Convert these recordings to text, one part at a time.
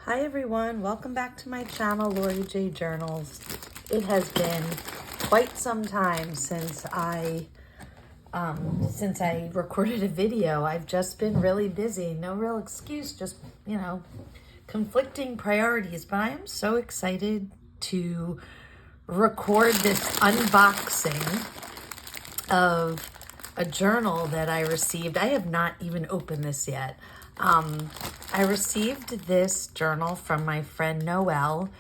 Hi everyone, welcome back to my channel, Lori J Journals. It has been quite some time since I recorded a video. I've just been really busy. No real excuse, just, conflicting priorities. But I am so excited to record this unboxing of a journal that I received. I have not even opened this yet. I received this journal from my friend Noelle,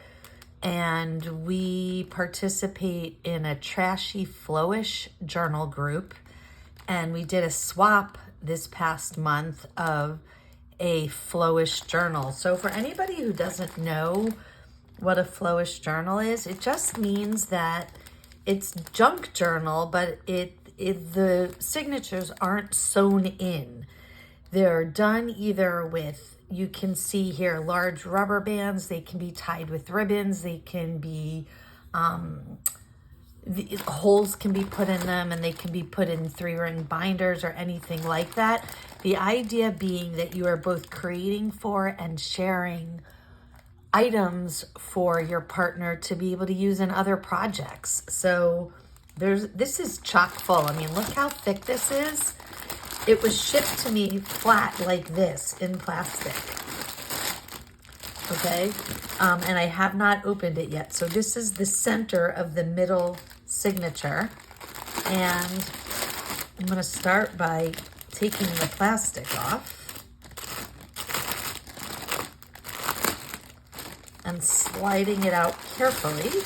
and we participate in a trashy Flowish journal group, and we did a swap this past month of a Flowish journal. So for anybody who doesn't know what a Flowish journal is, it just means that it's junk journal, but the signatures aren't sewn in. They're done either with, you can see here, large rubber bands. They can be tied with ribbons. They can be, the holes can be put in them, and they can be put in 3-ring binders or anything like that. The idea being that you are both creating for and sharing items for your partner to be able to use in other projects. So this is chock full. I mean, look how thick this is. It was shipped to me flat like this in plastic. Okay, and I have not opened it yet. So this is the center of the middle signature. And I'm gonna start by taking the plastic off and sliding it out carefully.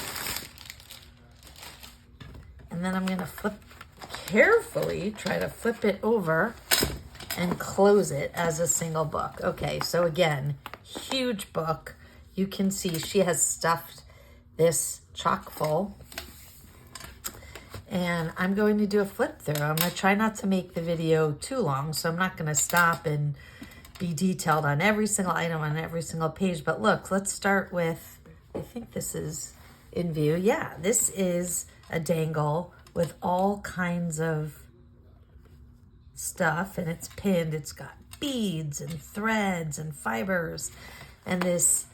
And then I'm gonna carefully try to flip it over and close it as a single book. Okay, so again, huge book. You can see she has stuffed this chock full. And I'm going to do a flip through. I'm going to try not to make the video too long, so I'm not going to stop and be detailed on every single item on every single page. But look, let's start with, I think this is in view. Yeah, this is a dangle with all kinds of stuff, and it's pinned. It's got beads and threads and fibers and this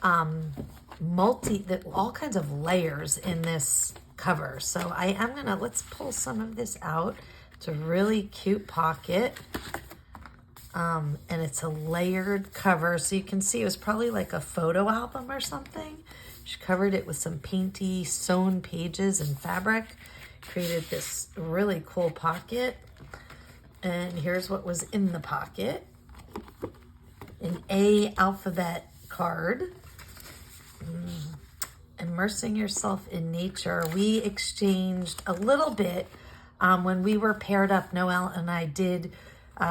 all kinds of layers in this cover. So I am gonna, let's pull some of this out. It's a really cute pocket, and it's a layered cover. So you can see it was probably like a photo album or something. She covered it with some painty sewn pages and fabric, created this really cool pocket. And here's what was in the pocket. An A alphabet card. Immersing yourself in nature. We exchanged a little bit when we were paired up. Noelle and I did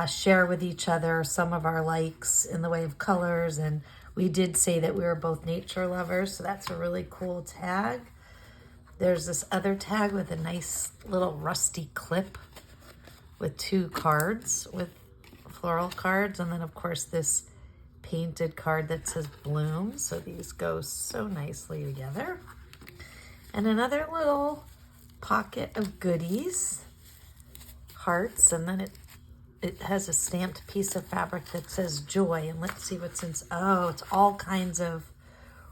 share with each other some of our likes in the way of colors, and we did say that we were both nature lovers, so that's a really cool tag. There's this other tag with a nice little rusty clip with 2 cards, with floral cards, and then of course this painted card that says bloom. So these go so nicely together. And another little pocket of goodies, hearts, and then it has a stamped piece of fabric that says joy. And let's see what's in. Oh, it's all kinds of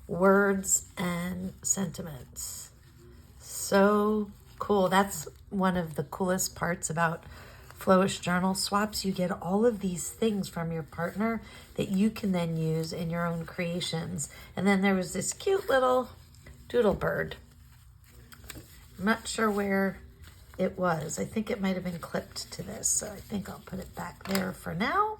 words and sentiments. So cool. That's one of the coolest parts about Flowish journal swaps. You get all of these things from your partner that you can then use in your own creations. And then there was this cute little doodle bird. I'm not sure where it was. I think it might have been clipped to this, so I think I'll put it back there for now.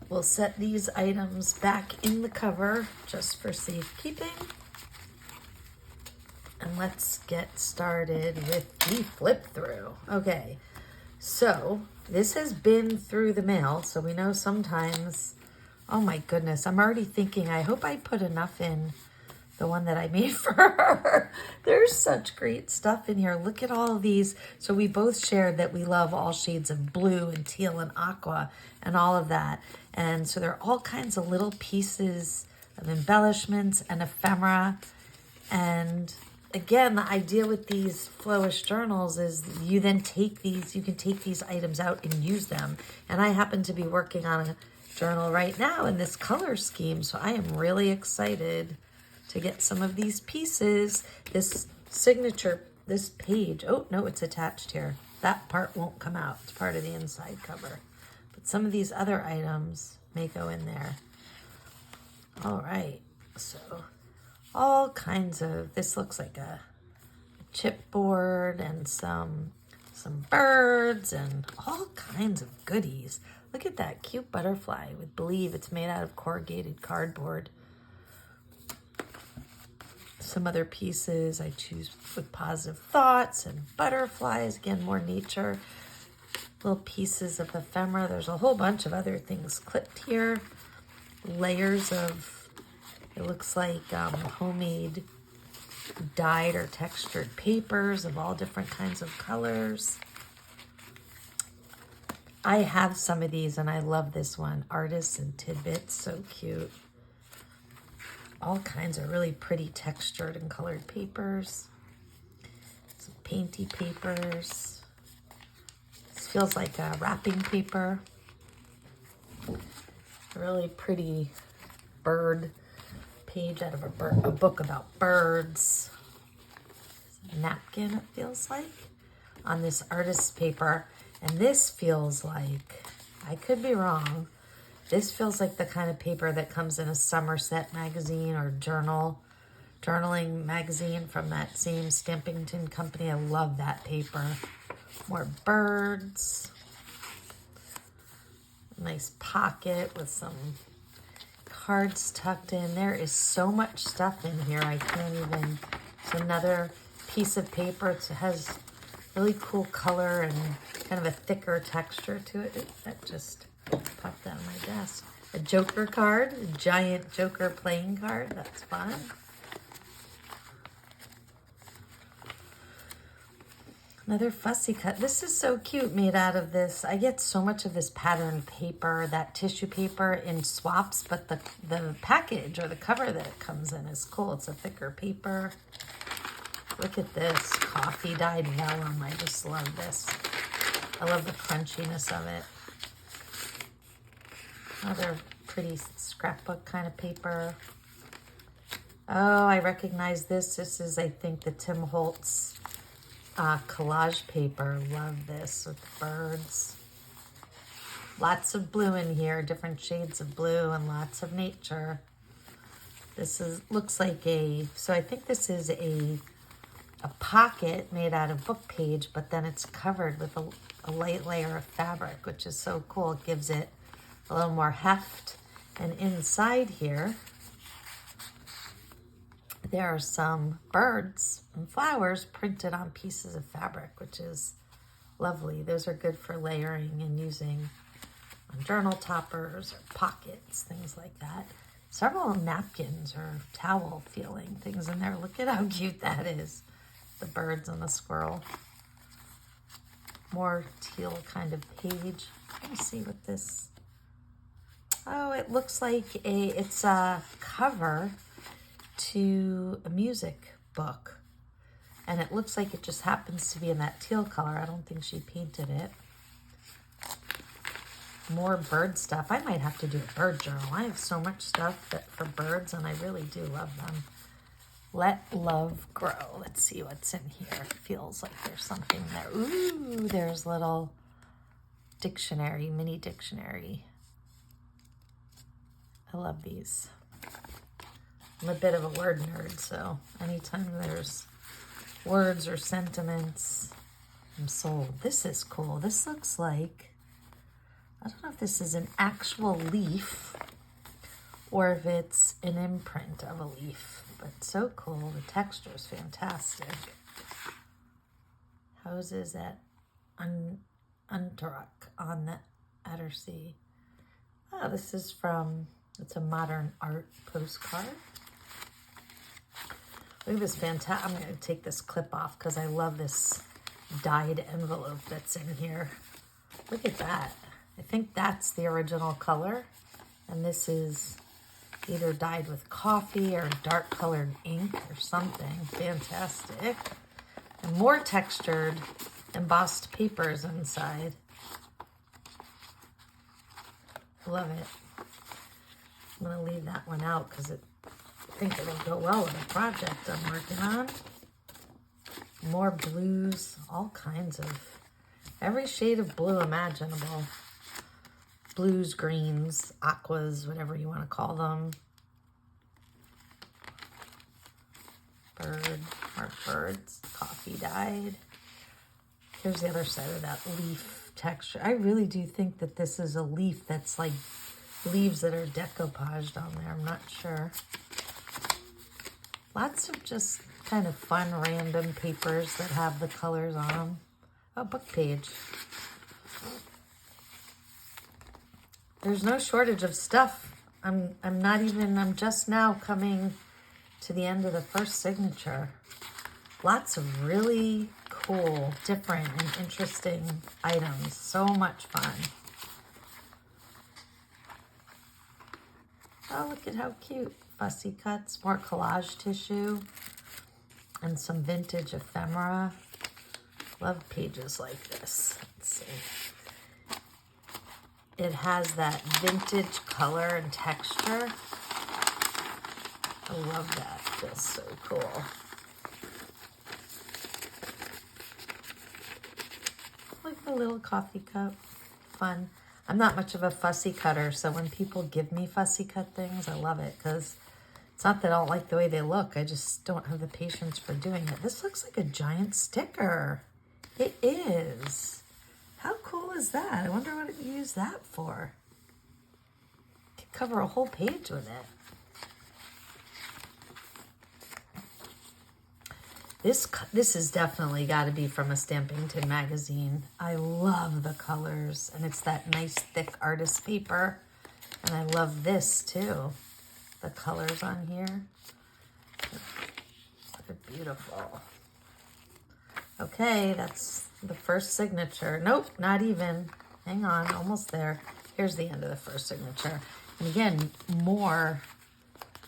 We'll set these items back in the cover just for safekeeping. And let's get started with the flip through. Okay, so this has been through the mail, so we know sometimes, oh my goodness, I'm already thinking, I hope I put enough in the one that I made for her. There's such great stuff in here. Look at all of these. So we both shared that we love all shades of blue and teal and aqua and all of that. And so there are all kinds of little pieces of embellishments and ephemera. And again, the idea with these Flowish journals is you can take these items out and use them. And I happen to be working on journal right now in this color scheme. So I am really excited to get some of these pieces. This signature, this page, oh no, it's attached here. That part won't come out. It's part of the inside cover. But some of these other items may go in there. All right, so all kinds of, this looks like a chipboard and some birds and all kinds of goodies. Look at that cute butterfly with believe it's made out of corrugated cardboard. Some other pieces I choose with positive thoughts and butterflies, again, more nature. Little pieces of ephemera. There's a whole bunch of other things clipped here. Layers of, it looks like homemade dyed or textured papers of all different kinds of colors. I have some of these and I love this one. Artists and Tidbits, so cute. All kinds of really pretty textured and colored papers. Some painty papers. This feels like a wrapping paper. A really pretty bird page out of a book about birds. A napkin, it feels like, on this artist's paper. And this feels like, I could be wrong, this feels like the kind of paper that comes in a Somerset magazine or journaling magazine from that same Stampington company. I love that paper. More birds. Nice pocket with some cards tucked in. There is so much stuff in here. I can't even. It's another piece of paper. It has really cool color and kind of a thicker texture to it. That just popped out of my desk. A Joker card, a giant Joker playing card. That's fun. Another fussy cut. This is so cute, made out of this. I get so much of this patterned paper, that tissue paper in swaps, but the package or the cover that it comes in is cool. It's a thicker paper. Look at this, coffee dyed vellum. I just love this. I love the crunchiness of it. Another pretty scrapbook kind of paper. Oh, I recognize this. This is, I think, the Tim Holtz collage paper. Love this with birds. Lots of blue in here, different shades of blue and lots of nature. This looks like so I think this is a pocket made out of book page, but then it's covered with a light layer of fabric, which is so cool. It gives it a little more heft. And inside here, there are some birds and flowers printed on pieces of fabric, which is lovely. Those are good for layering and using on journal toppers or pockets, things like that. Several napkins or towel feeling things in there. Look at how cute that is. The birds and the squirrel. More teal kind of page. Let me see what this, oh, it looks like it's a cover to a music book. And it looks like it just happens to be in that teal color. I don't think she painted it. More bird stuff. I might have to do a bird journal. I have so much stuff for birds and I really do love them. Let love grow. Let's see what's in here. It feels like there's something there. Ooh, there's little dictionary, mini dictionary. I love these. I'm a bit of a word nerd, so anytime there's words or sentiments, I'm sold. This is cool. This looks like, I don't know if this is an actual leaf or if it's an imprint of a leaf, but so cool. The texture is fantastic. Houses at Untaruk on the Attersea. Oh, this is from, it's a modern art postcard. Look at this fantastic, I'm going to take this clip off because I love this dyed envelope that's in here. Look at that. I think that's the original color. And this is either dyed with coffee or dark colored ink or something. Fantastic. And more textured embossed papers inside. Love it. I'm going to leave that one out because I think it'll go well with the project I'm working on. More blues, all kinds of, every shade of blue imaginable. Blues, greens, aquas, whatever you want to call them. Bird, more birds, coffee dyed. Here's the other side of that leaf texture. I really do think that this is a leaf that's like leaves that are decoupaged on there. I'm not sure. Lots of just kind of fun random papers that have the colors on them. Oh, book page. There's no shortage of stuff. I'm just now coming to the end of the first signature. Lots of really cool, different, and interesting items. So much fun. Oh, look at how cute. Fussy cuts, more collage tissue, and some vintage ephemera. Love pages like this. Let's see. It has that vintage color and texture. I love that. Just so cool. Like a little coffee cup. Fun. I'm not much of a fussy cutter, so when people give me fussy cut things, I love it because it's not that I don't like the way they look. I just don't have the patience for doing it. This looks like a giant sticker. It is. How cool is that? I wonder what you use that for. You could cover a whole page with it. This has definitely got to be from a Stampington magazine. I love the colors, and it's that nice thick artist paper. And I love this too. The colors on here. They're beautiful. Okay, that's the first signature. Nope, not even. Hang on, almost there. Here's the end of the first signature. And again, more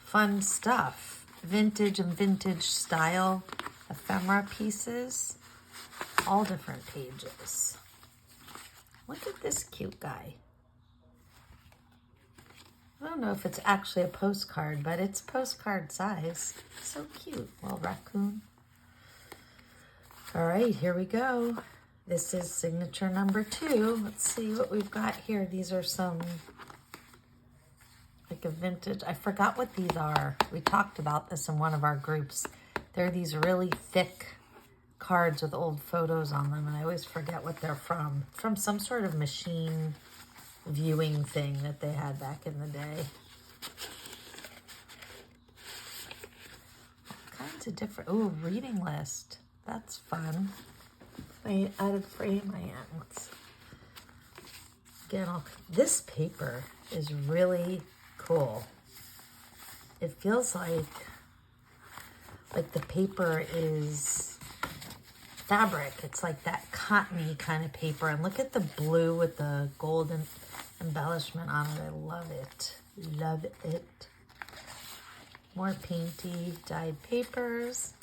fun stuff. Vintage and vintage style ephemera pieces. All different pages. Look at this cute guy. I don't know if it's actually a postcard, but it's postcard size. So cute. Little raccoon. All right, here we go. This is signature number 2. Let's see what we've got here. These are some, like a vintage, I forgot what these are. We talked about this in one of our groups. They're these really thick cards with old photos on them, and I always forget what they're from. From some sort of machine viewing thing that they had back in the day. All kinds of different, ooh, reading list. That's fun. I added frame my ends. Again, this paper is really cool. It feels like the paper is fabric. It's like that cottony kind of paper. And look at the blue with the golden embellishment on it. I love it. Love it. More painty dyed papers.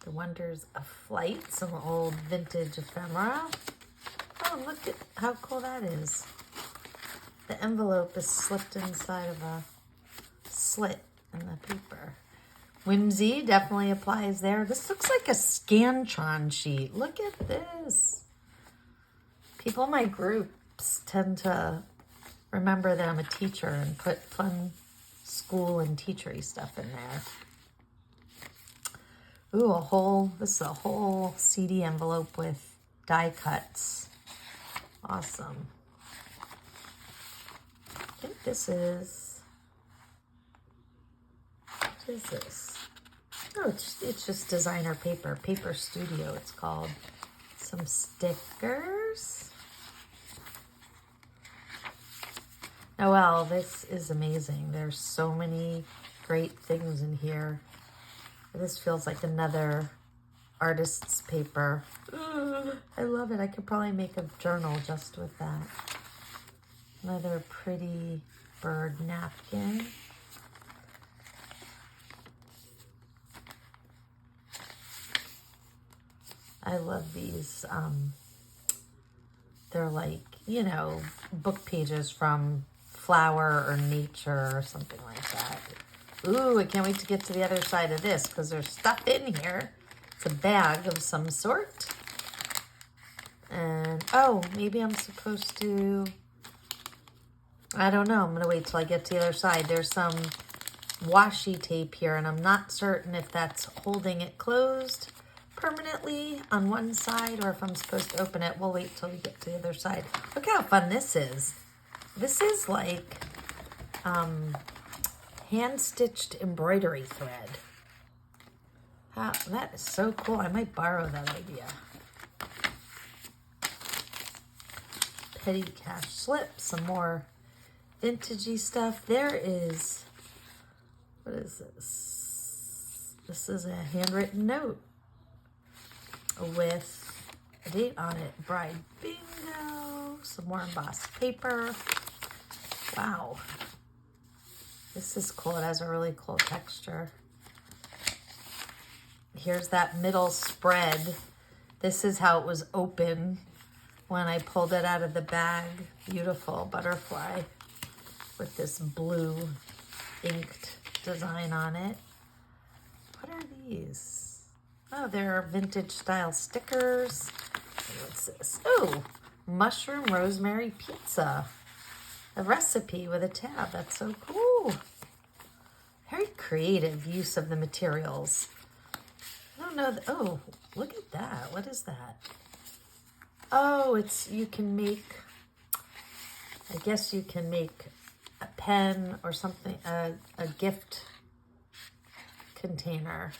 The Wonders of Flight. Some old vintage ephemera. Oh, look at how cool that is. The envelope is slipped inside of a slit in the paper. Whimsy definitely applies there. This looks like a Scantron sheet. Look at this. People in my groups tend to remember that I'm a teacher and put fun school and teachery stuff in there. Ooh, this is a whole CD envelope with die cuts. Awesome. I think this is, what is this? Oh, it's just designer paper. Paper Studio, it's called. Some stickers. Noelle, this is amazing. There's so many great things in here. This feels like another artist's paper. I love it. I could probably make a journal just with that. Another pretty bird napkin. I love these. They're like, you know, book pages from flower or nature or something like that. Ooh, I can't wait to get to the other side of this because there's stuff in here. It's a bag of some sort. And, oh, maybe I'm supposed to, I don't know. I'm going to wait till I get to the other side. There's some washi tape here, and I'm not certain if that's holding it closed permanently on one side or if I'm supposed to open it. We'll wait till we get to the other side. Look how fun this is. This is like hand-stitched embroidery thread. That is so cool. I might borrow that idea. Petty cash slip, some more vintagey stuff. There is, what is this? This is a handwritten note with a date on it. Bride bingo, some more embossed paper. Wow. This is cool. It has a really cool texture. Here's that middle spread. This is how it was open when I pulled it out of the bag. Beautiful butterfly with this blue inked design on it. What are these? Oh, they're vintage style stickers. What's this? Oh, mushroom rosemary pizza. A recipe with a tab. That's so cool. Very creative use of the materials. I don't know. Oh, look at that. What is that? Oh, it's, you can make, I guess you can make a pen or something, a gift container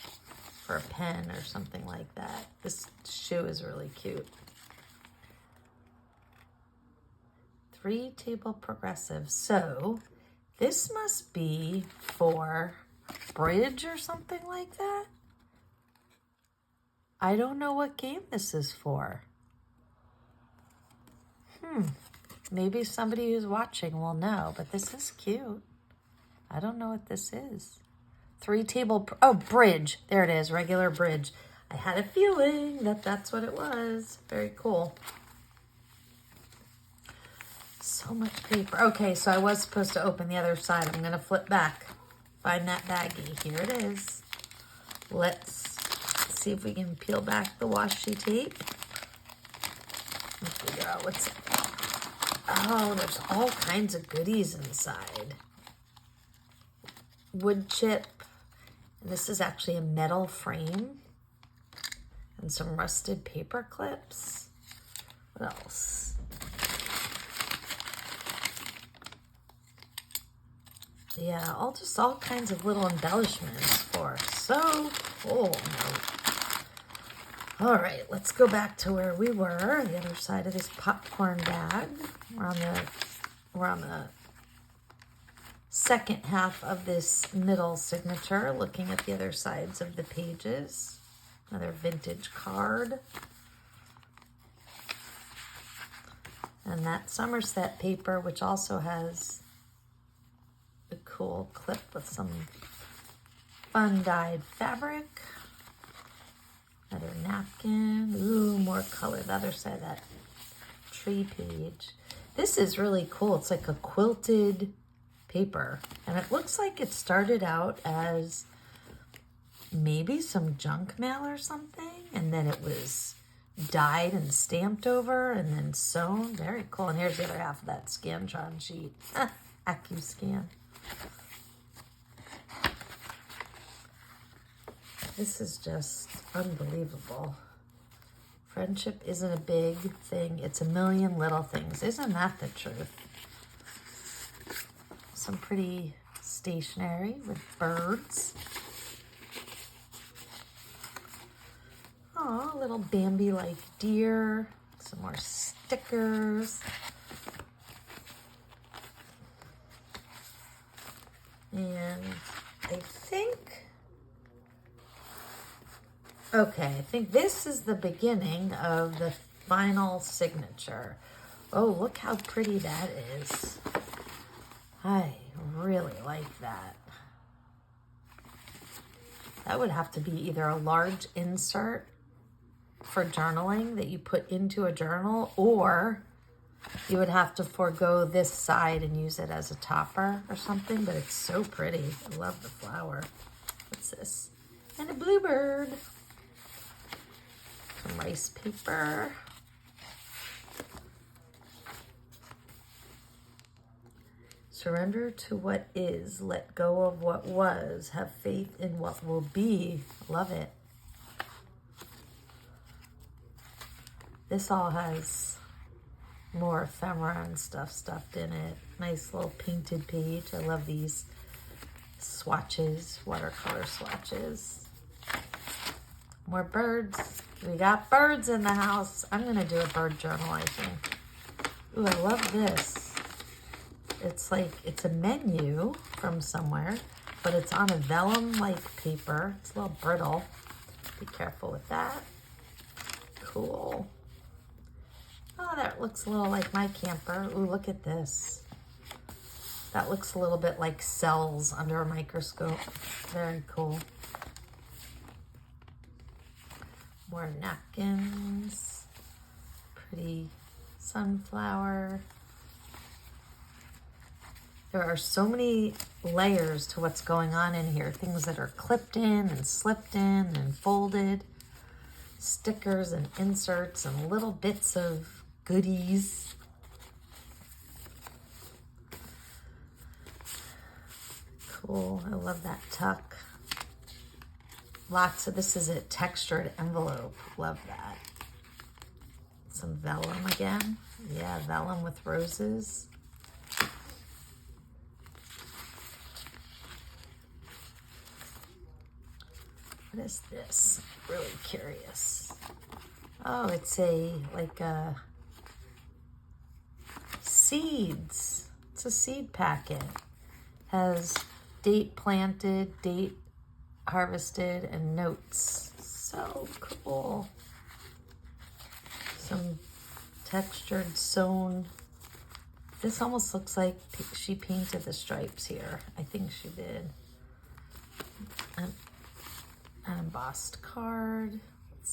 for a pen or something like that. This shoe is really cute. 3 table progressive. So this must be for bridge or something like that. I don't know what game this is for. Maybe somebody who's watching will know, but this is cute. I don't know what this is. 3 table, oh, bridge. There it is, regular bridge. I had a feeling that that's what it was. Very cool. So much paper. Okay, so I was supposed to open the other side. I'm going to flip back. Find that baggie. Here it is. Let's see if we can peel back the washi tape. And figure out what's... Oh, there's all kinds of goodies inside. Wood chip. And this is actually a metal frame. And some rusted paper clips. What else? Yeah, all kinds of little embellishments for so cool. All right, let's go back to where we were, the other side of this popcorn bag. We're on the second half of this middle signature, looking at the other sides of the pages. Another vintage card. And that Somerset paper, which also has a cool clip with some fun dyed fabric. Another napkin. Ooh, more color. The other side of that tree page. This is really cool. It's like a quilted paper. And it looks like it started out as maybe some junk mail or something. And then it was dyed and stamped over and then sewn. Very cool. And here's the other half of that Scantron sheet. AccuScan. This is just unbelievable. Friendship isn't a big thing. It's a million little things. Isn't that the truth? Some pretty stationery with birds. Oh, a little Bambi-like deer. Some more stickers. And I think... Okay, I think this is the beginning of the final signature. Oh, look how pretty that is. I really like that. That would have to be either a large insert for journaling that you put into a journal, or You would have to forego this side and use it as a topper or something, but it's so pretty. I love the flower. What's this? And a bluebird. Some rice paper. Surrender to what is, let go of what was, have faith in what will be. Love it. This all has more ephemera and stuff stuffed in it. Nice little painted page. I love these swatches, watercolor swatches. More birds. We got birds in the house. I'm gonna do a bird journal, I think. Ooh, I love this. It's like, it's a menu from somewhere, but it's on a vellum-like paper. It's a little brittle. Be careful with that. Cool. Oh, that looks a little like my camper. Ooh, look at this. That looks a little bit like cells under a microscope. Very cool. More napkins. Pretty sunflower. There are so many layers to what's going on in here. Things that are clipped in and slipped in and folded. Stickers and inserts and little bits of goodies. Cool, I love that tuck. Lots of, this is a textured envelope. Love that. Some vellum again. Yeah, vellum with roses. What is this? I'm really curious. Oh, it's like seeds. It's a seed packet. Has date planted, date harvested, and notes. So cool. Some textured sewn. This almost looks like she painted the stripes here. I think she did. An embossed card.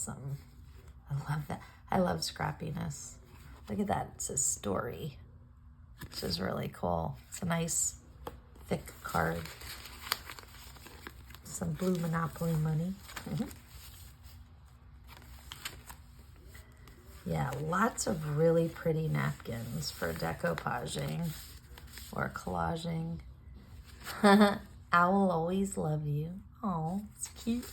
I love that. I love scrappiness. Look at that. It says story, which is really cool. It's a nice thick card. Some blue Monopoly money. Yeah, lots of really pretty napkins for decoupaging or collaging. I will always love you. Oh, it's cute.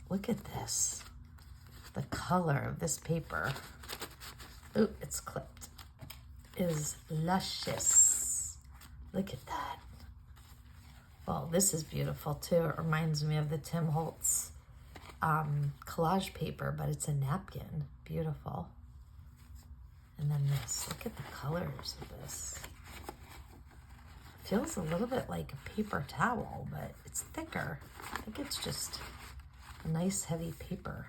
Look at this. The color of this paper. Ooh, it's clipped. Is luscious. Look at that. Well, this is beautiful too. It reminds me of the Tim Holtz collage paper, but it's a napkin. Beautiful. And then this, look at the colors of this. Feels a little bit like a paper towel, but it's thicker. I think it's just a nice heavy paper.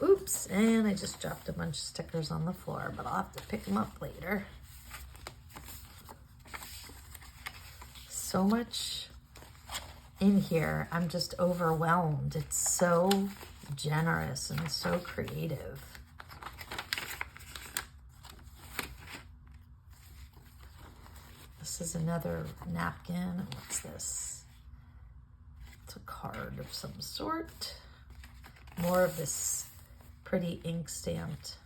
Oops, and I just dropped a bunch of stickers on the floor, but I'll have to pick them up later. So much in here. I'm just overwhelmed. It's so generous and so creative. This is another napkin. What's this? It's a card of some sort. More of this pretty ink stamped.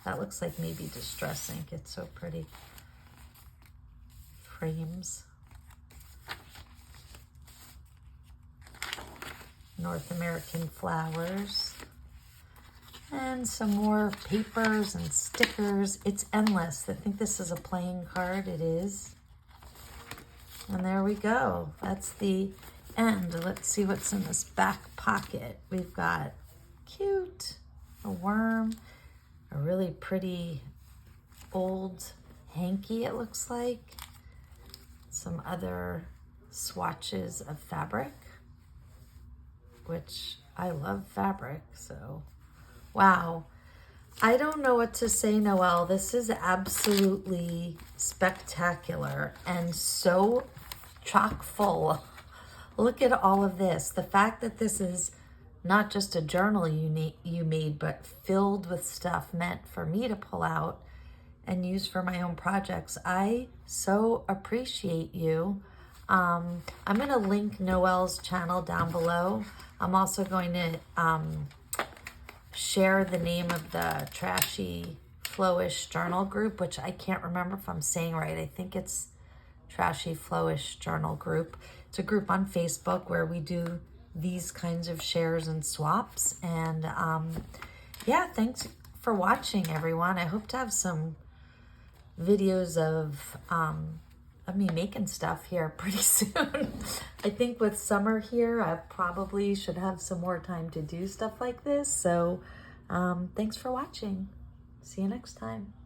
That looks like maybe distress ink. It's so pretty. Frames. North American flowers. And some more papers and stickers. It's endless. I think this is a playing card. It is. And there we go. That's the end. Let's see what's in this back pocket. We've got cute, a worm, a really pretty old hanky, it looks like. Some other swatches of fabric, which I love fabric, so wow. I don't know what to say, Noelle. This is absolutely spectacular and so chock full Look at all of this. The fact that this is not just a journal you made, but filled with stuff meant for me to pull out and use for my own projects. I so appreciate you. I'm going to link Noelle's channel down below. I'm also going to share the name of the Trashy Flowish journal group, which I can't remember if I'm saying right. I think it's Trashy Flowish journal group. It's a group on Facebook where we do these kinds of shares and swaps. And yeah, thanks for watching, everyone. I hope to have some videos of me making stuff here pretty soon. I think with summer here, I probably should have some more time to do stuff like this. So thanks for watching. See you next time.